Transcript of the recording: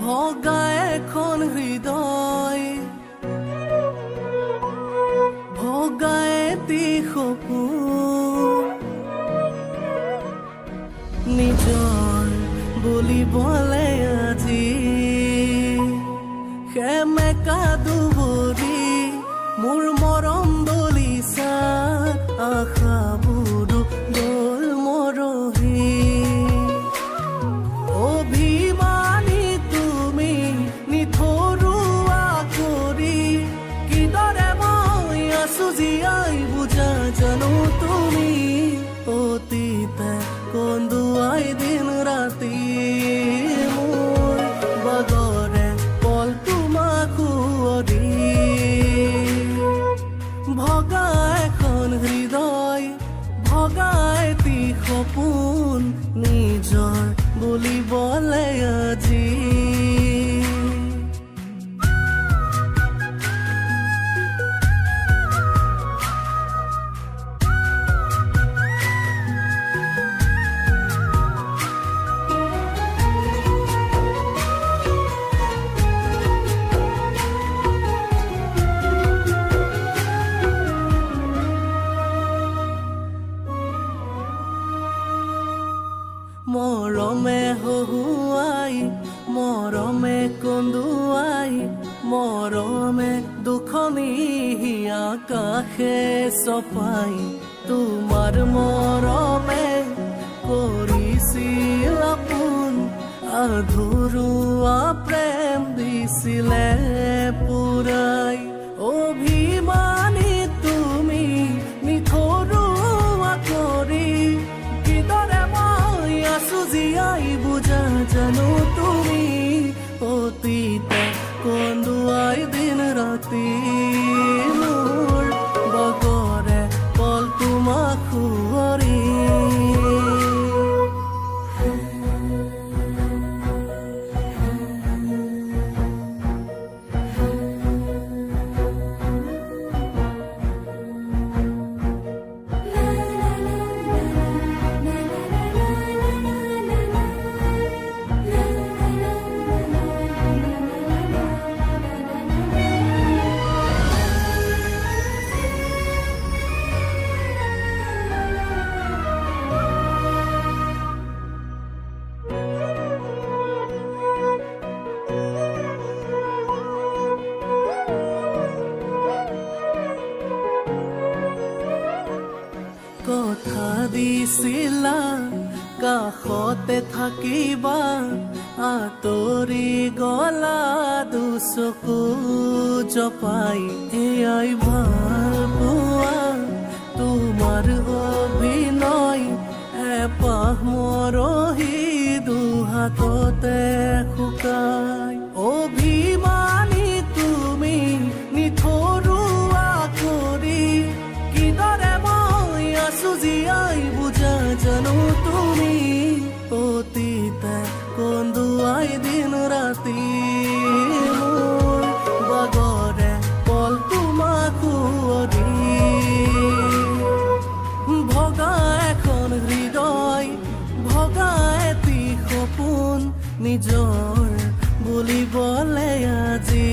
ভগা এখন হৃদয় ভগা এটি সপোন নিজৰ বুলিবলে আজি সেমেকা দুবৰি মোৰ মৰম দলিছা আশাবোৰ গ'ল মৰহি অভিমানী তুমি নিথৰুৱা কৰি কিদৰে মই আছো জীয়াই বুজা জানো তুমি অতীতে কন্দুৱাই দিন ৰাতি মোৰ বাগৰে পল তোমাক সুঁৱৰি ভগা এখন হৃদয় ভগা এটি সপোন নিজৰ বুলিবলে আজি মৰমে হহুৱাই মৰমে কন্দুৱাই মৰমে দুখনি আকাশে চপাই তোমাৰ মৰমে কৰিছিল আপোন আধৰুৱা প্ৰেম দিছিলে পুৰাই অভিমানী তুমি নিথৰুৱা কৰি কিদৰে আছো জীয়াই বুজা জানো তুমি অতীতে কন্দুৱাই দিন ৰাতি মোৰ বাগৰে পল তোমাক সুঁৱৰি কথা দিছিলা কাষতে থাকিবা আঁতৰি গলা দুচকু জপাই এয়াই ভাল পোৱা তোমাৰ অভিনয় এপাহ মৰহি দুহাততে শুকাই অভিমানী তুমি নিথৰুৱা কৰি কিদৰে আছো জীয়াই বুজা জানো তুমি অতীতে কন্দুৱাই দিন ৰাতি মোৰ বাগৰে পল তোমাক সুঁৱৰি ভগা এখন হৃদয় ভগা এটি সপোন নিজৰ বুলিবলে আজি